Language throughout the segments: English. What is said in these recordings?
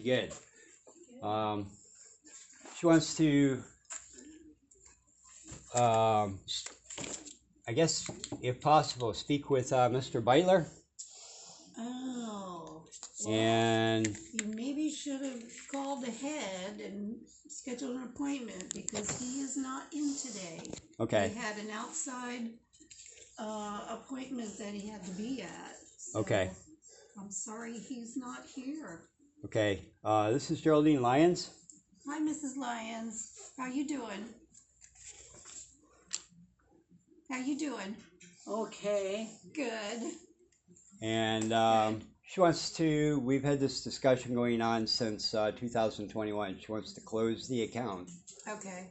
good. She wants to, I guess, if possible, speak with Mr. Beitler. Oh. Well, And you maybe should have called ahead and scheduled an appointment because he is not in today. okay, He had an outside appointment that he had to be at. So okay, I'm sorry he's not here. okay. This is Geraldine Lyons. Hi, Mrs. Lyons. How you doing? How you doing? Okay. Good. And she wants to, we've had this discussion going on since 2021. She wants to close the account Okay.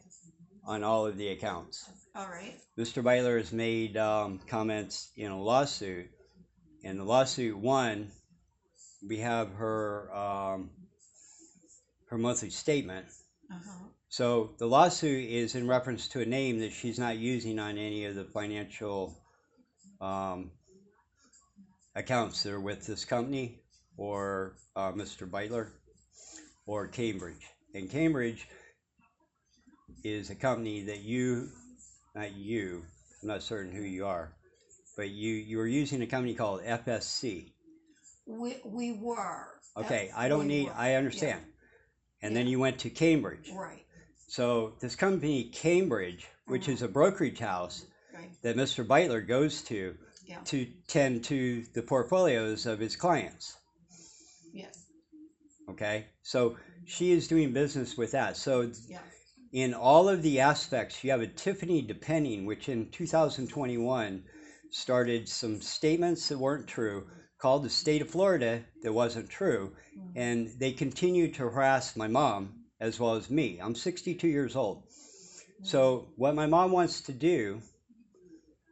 on all of the accounts. All right. Mr. Beitler has made comments in a lawsuit, and the lawsuit won. We have her her monthly statement. Uh-huh. So the lawsuit is in reference to a name that she's not using on any of the financial accounts that are with this company or Mr. Beitler or Cambridge. And Cambridge is a company that not you, I'm not certain who you are, but you were using a company called FSC. We were. Okay, I understand. Yeah. And then you went to Cambridge. Right. So this company, Cambridge, which is a brokerage house Right. that Mr. Beitler goes to tend to the portfolios of his clients. Yes. Okay, so she is doing business with that. So Yeah. in all of the aspects, you have a Tiffany DePenning, which in 2021 started some statements that weren't true, called the state of Florida that wasn't true, and they continue to harass my mom as well as me. I'm 62 years old. So what my mom wants to do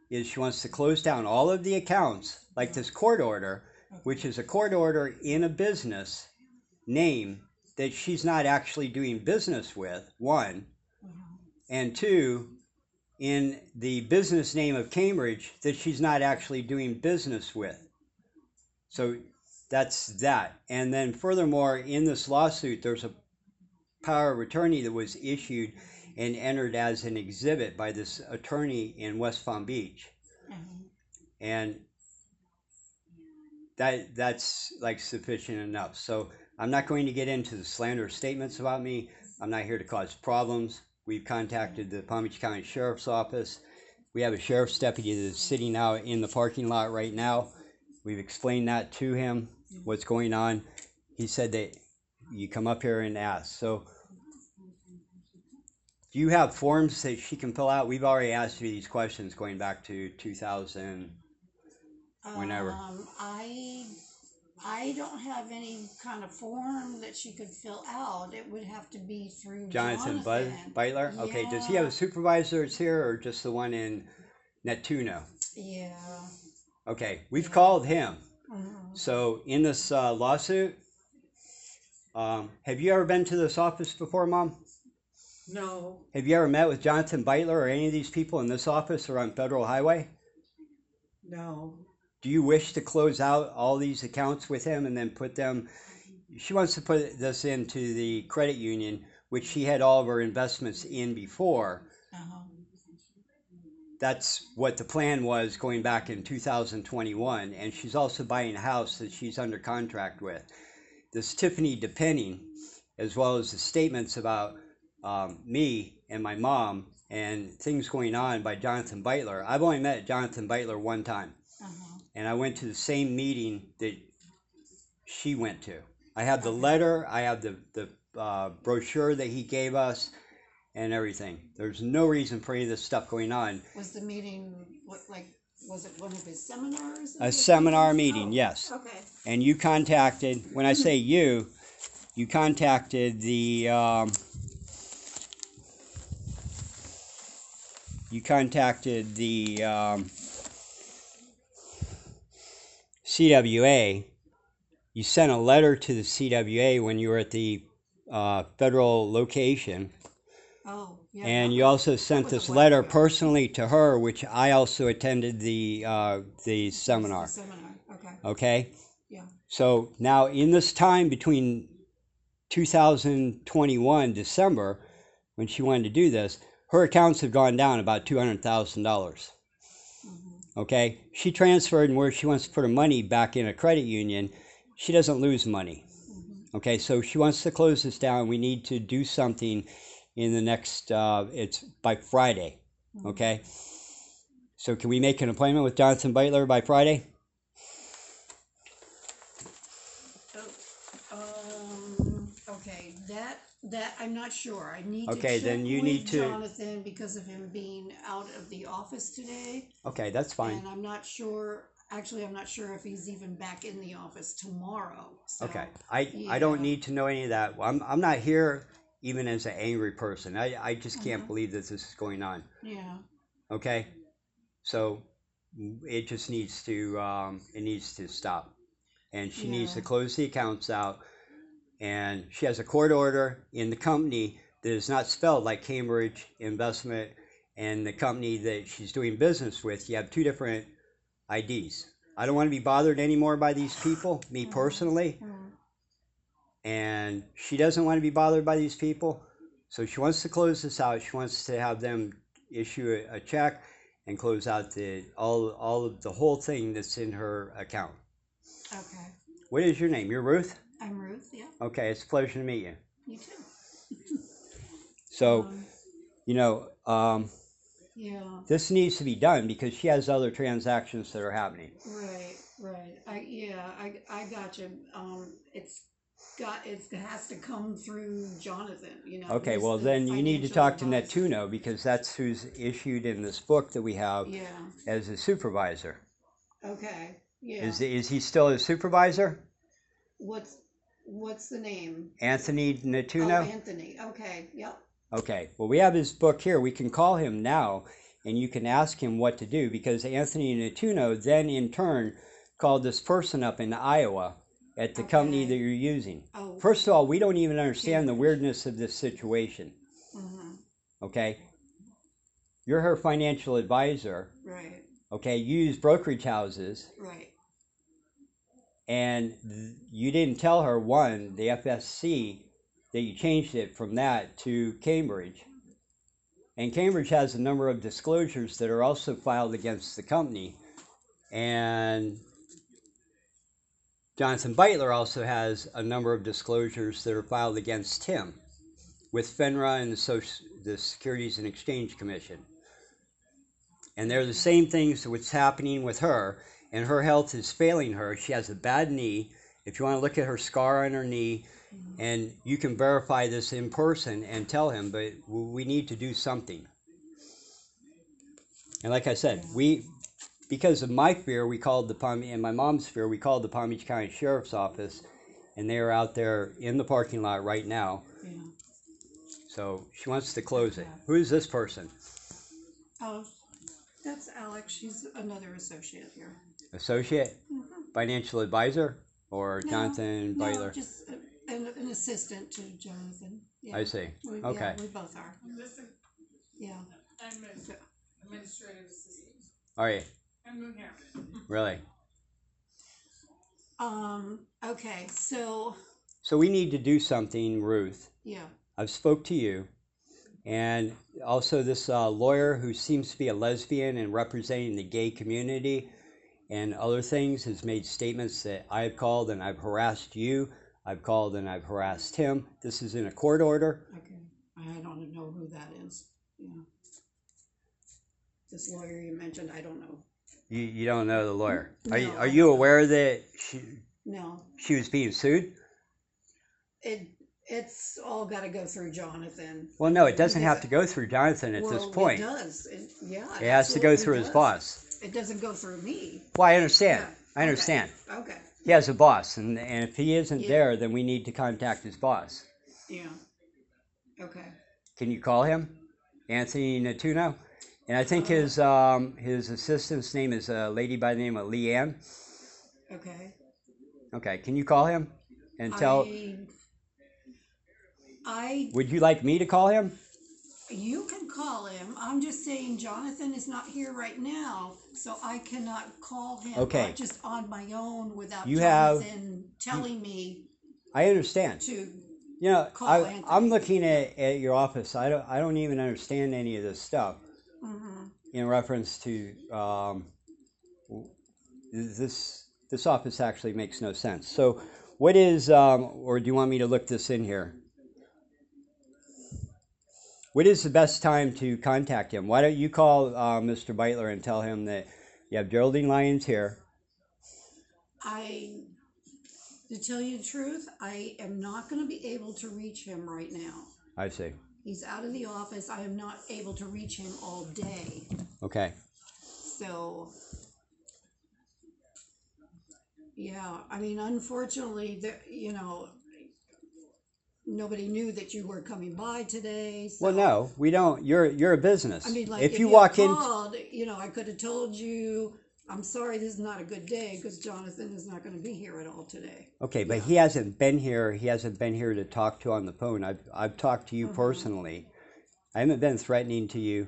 is she wants to close down all of the accounts, like this court order, which is a court order in a business name that she's not actually doing business with, one, and two, in the business name of Cambridge that she's not actually doing business with. So that's that. And then furthermore, in this lawsuit, there's a power of attorney that was issued and entered as an exhibit by this attorney in West Palm Beach. And that's like sufficient enough. So I'm not going to get into the slander statements about me. I'm not here to cause problems. We've contacted the Palm Beach County Sheriff's Office. We have a sheriff's deputy that's sitting out in the parking lot right now. We've explained that to him, what's going on. He said that you come up here and ask. So do you have forms that she can fill out? We've already asked you these questions going back to 2000, whenever. I don't have any kind of form that she could fill out. It would have to be through Jonathan Jonathan. Beitler? Yeah. Okay, does he have a supervisor that's here or just the one in Nettuno? Yeah. Okay, we've called him. Mm-hmm. So in this lawsuit, have you ever been to this office before, Mom? No. Have you ever met with Jonathan Beitler or any of these people in this office or on Federal Highway? No. Do you wish to close out all these accounts with him and then put them? She wants to put this into the credit union, which she had all of her investments in before. Uh-huh. That's what the plan was going back in 2021. And she's also buying a house that she's under contract with. This Tiffany DePenning, as well as the statements about me and my mom and things going on by Jonathan Beitler. I've only met Jonathan Beitler one time. Uh-huh. And I went to the same meeting that she went to. I have the letter, I have the brochure that he gave us and everything. There's no reason for any of this stuff going on. Was the meeting, was it one of his seminars? A seminar meeting, yes. Okay. And you contacted, when I say you contacted the CWA. You sent a letter to the CWA when you were at the federal location. Oh, yeah. And you also sent this letter personally to her, which I also attended the seminar. The seminar, okay. Okay? Yeah. So now in this time between 2021 December, when she wanted to do this, her accounts have gone down about $200,000. Okay, she transferred, and where she wants to put her money back in a credit union, she doesn't lose money. Okay, so she wants to close this down. We need to do something in the next, it's by Friday. Okay, so can we make an appointment with Jonathan Beitler by Friday? Okay, that I'm not sure. I need Okay, to then check you with need to- Jonathan because of him being out of the office today. Okay, that's fine. And I'm not sure, actually, I'm not sure if he's even back in the office tomorrow. So, Okay, I don't yeah. need to know any of that. I'm not here even as an angry person. I just can't Uh-huh. believe that this is going on. Yeah, Okay, so it just needs to stop, and she needs to Yeah. close the accounts out. And she has a court order in the company that is not spelled like Cambridge Investment, and the company that she's doing business with. You have two different IDs. I don't want to be bothered anymore by these people, me personally, and she doesn't want to be bothered by these people. So she wants to close this out. She wants to have them issue a check and close out all of the whole thing that's in her account. okay. What is your name? You're Ruth? I'm Ruth, yeah, Okay, it's a pleasure to meet you. you too. So, Um, you know, yeah, this needs to be done because she has other transactions that are happening. right. I got you. It has to come through Jonathan, Okay, who's well the then you need to financial talk to advisor. Netuno because that's who's issued in this book that we have Yeah, as a supervisor. okay, yeah. Is he still a supervisor? What's the name? Anthony Oh, Netuno? Anthony, okay, yep. Okay, well, we have his book here. We can call him now and you can ask him what to do because Anthony Netuno then in turn called this person up in Iowa at the company Okay. that you're using. Oh, First of all, we don't even understand the Cambridge. weirdness of this situation. mhm, Okay, you're her financial advisor. right, Okay, you use brokerage houses, right, and you didn't tell her the FSC, that you changed it from that to Cambridge. And Cambridge has a number of disclosures that are also filed against the company. And Jonathan Beitler also has a number of disclosures that are filed against him with FINRA and the Securities and Exchange Commission. And they're the same things to what's happening with her, and her health is failing her. She has a bad knee. If you want to look at her scar on her knee, and you can verify this in person and tell him, but we need to do something. And like I said, because of my fear, we called and my mom's fear, we called the Palm Beach County Sheriff's Office, and they are out there in the parking lot right now. yeah. So she wants to close it. Okay. Who is this person? Oh, that's Alex. She's another associate here. Associate? Mhm. Financial advisor? Or No, Jonathan no, Beitler? just an assistant to Jonathan. Yeah. I see. Yeah, Okay. we both are. Yeah. Administrative assistant. All right. I'm new here. Really? Okay, so, So we need to do something, Ruth. yeah, I've spoke to you. And also this lawyer who seems to be a lesbian and representing the gay community and other things has made statements that I've called and I've harassed you. I've called and I've harassed him. This is in a court order. okay. I don't know who that is. Yeah. This lawyer you mentioned, I don't know. You don't know the lawyer. No, Are I you don't know. aware that No, she was being sued? it's all got to go through Jonathan. Well, no, it doesn't have to go through Jonathan at this Well, point. it does. Yeah. It has to go absolutely through his does. boss. It doesn't go through me. Well, I understand. Yeah, I understand. Okay. He has a boss, and if he isn't Yeah. there, then we need to contact his boss. Yeah. Okay. Can you call him? Anthony Netuno? And I think his assistant's name is a lady by the name of Leanne. Okay. Okay, can you call him and tell? Would you like me to call him? You can call him. I'm just saying Jonathan is not here right now, so I cannot call him. Okay. Not just on my own without You have- Jonathan telling me I understand. to You know, call I'm Anthony. looking at your office. I don't even understand any of this stuff Mm-hmm. in reference to this office actually makes no sense. So, what is or do you want me to look this in here? What is the best time to contact him? Why don't you call Mr. Beitler and tell him that you have Geraldine Lyons here? To tell you the truth, I am not going to be able to reach him right now. I see. He's out of the office. I am not able to reach him all day. Okay. So, yeah, I mean, unfortunately, nobody knew that you were coming by today. So, Well, no, we don't. You're a business. I mean, like, if if you you walk had in, called, I could have told you, I'm sorry, this is not a good day because Jonathan is not going to be here at all today. okay, but Yeah. he hasn't been here. He hasn't been here to talk to on the phone. I've talked to you Mhm. personally. I haven't been threatening to you,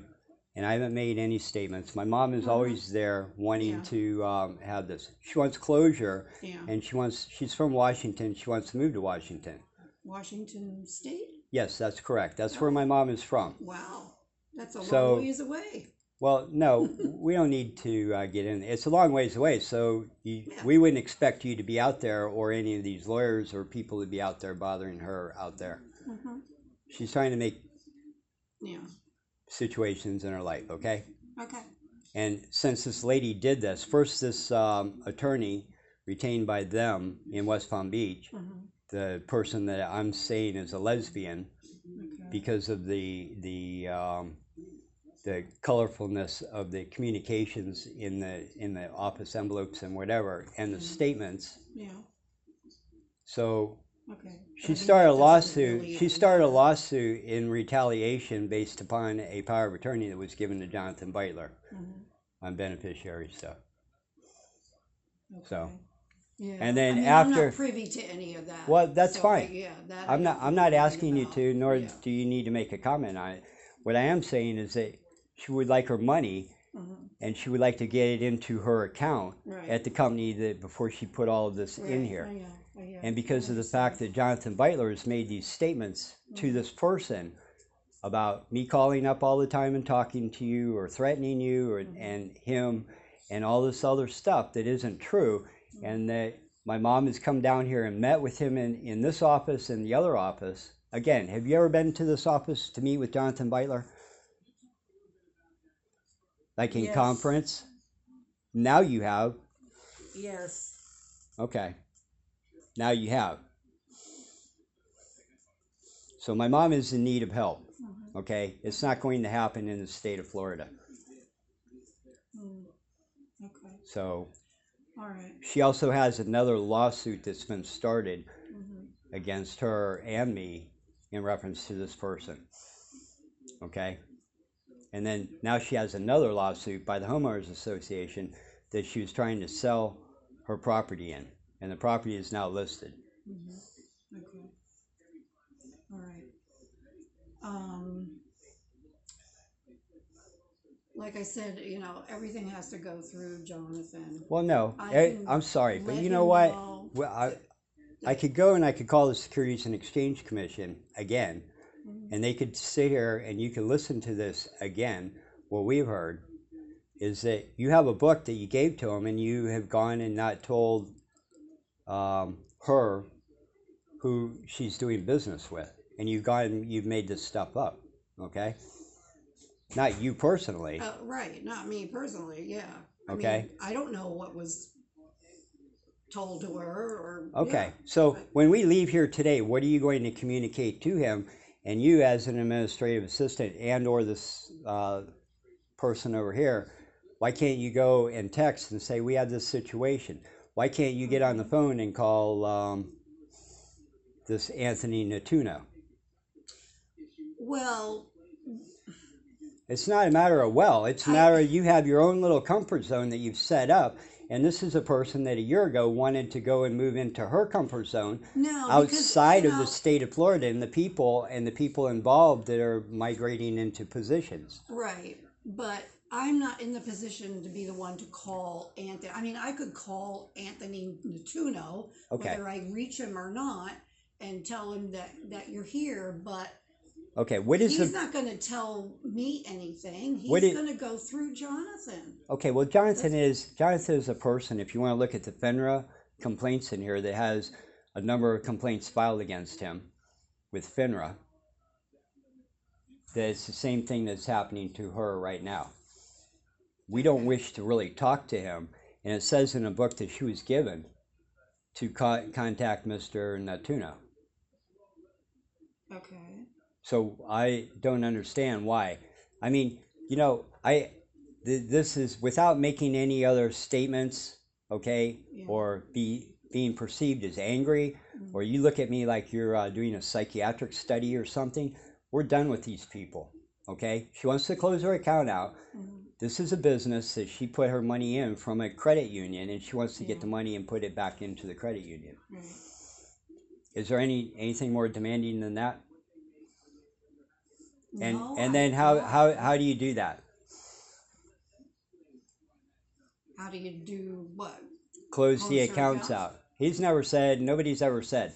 and I haven't made any statements. My mom is Mhm. always there wanting Yeah. to have this. She wants closure, Yeah. and she's from Washington. She wants to move to Washington. Washington State? Yes, that's correct. That's where my mom is from. Wow. That's a So- long ways away. Well, no, we don't need to get in. It's a long ways away, so Yeah. we wouldn't expect you to be out there or any of these lawyers or people to be out there bothering her out there. Mm-hmm. She's trying to make Yeah. situations in her life, okay? Okay. And since this lady did this, first this attorney retained by them in West Palm Beach, Mm-hmm. the person that I'm saying is a lesbian Okay. because of the colorfulness of the communications in the office envelopes and whatever, and the statements. Yeah. So Okay. she But I mean, started a that doesn't lawsuit. really She started a matter. lawsuit in retaliation based upon a power of attorney that was given to Jonathan Beitler Mhm. on beneficiary stuff. Okay. So, Yeah. and then I mean, I'm after- not privy to any of that. Well, that's so fine. yeah. That I'm I not. don't I'm know not anything asking you about. to, nor Yeah. do you need to make a comment on it. What I am saying is that she would like her money, Mhm. and she would like to get it into her account Right. at the company that before she put all of this in Right. here. Yeah. And because I of the understand. fact that Jonathan Beitler has made these statements to Mhm. this person about me calling up all the time and talking to you or threatening you or, Mhm. and him and all this other stuff that isn't true, Mhm. and that my mom has come down here and met with him in this office and the other office. Again, have you ever been to this office to meet with Jonathan Beitler? Like in Yes. conference? Now you have. Yes. Okay. Now you have. So my mom is in need of help. Mhm. Okay? It's not going to happen in the state of Florida. Mm. Okay. So All right. she also has another lawsuit that's been started Mhm. against her and me in reference to this person. Okay? And then now she has another lawsuit by the Homeowners Association that she was trying to sell her property in. And the property is now listed. Mhm. Okay. All right. Like I said, everything has to go through Jonathan. Well, no, I can I'm sorry, but let you know him what? know Well, that- I could go and I could call the Securities and Exchange Commission again, Mhm. and they could sit here and you can listen to this again. What we've heard is that you have a book that you gave to them, and you have gone and not told her who she's doing business with, and you've made this stuff up. Okay, not you personally. Right, not me personally, yeah. Okay. mean, I don't know what was told to her or. Okay, yeah. so But- when we leave here today, what are you going to communicate to him? And you, as an administrative assistant, and or this person over here, why can't you go and text and say, we have this situation? Why can't you get on the phone and call this Anthony Natuno? Well, It's not a matter of it's a matter of you have your own little comfort zone that you've set up. And this is a person that a year ago wanted to go and move into her comfort zone no, outside because, of the state of Florida, and the people involved that are migrating into positions. Right, but I'm not in the position to be the one to call Anthony. I mean, I could call Anthony Natuno, Okay. whether I reach him or not, and tell him that you're here, but Okay, what is he's the not going to tell me anything. What He's it- going to go through Jonathan. Okay, well, Jonathan is a person. If you want to look at the FINRA complaints in here, that has a number of complaints filed against him with FINRA. That it's the same thing that's happening to her right now. We don't wish to really talk to him, and it says in a book that she was given to contact Mr. Natuna. Okay. So I don't understand why. I mean, you know, this is without making any other statements, okay, Yeah. or being perceived as angry, or you look at me like you're doing a psychiatric study or something. We're done with these people, okay? She wants to close her account out. This is a business that she put her money in from a credit union, and she wants to get the money and put it back into the credit union. Right. Is there anything more demanding than that? And No, and then how do you do that? How do you do what? Close the Close her accounts accounts? out. He's never said, nobody's ever said,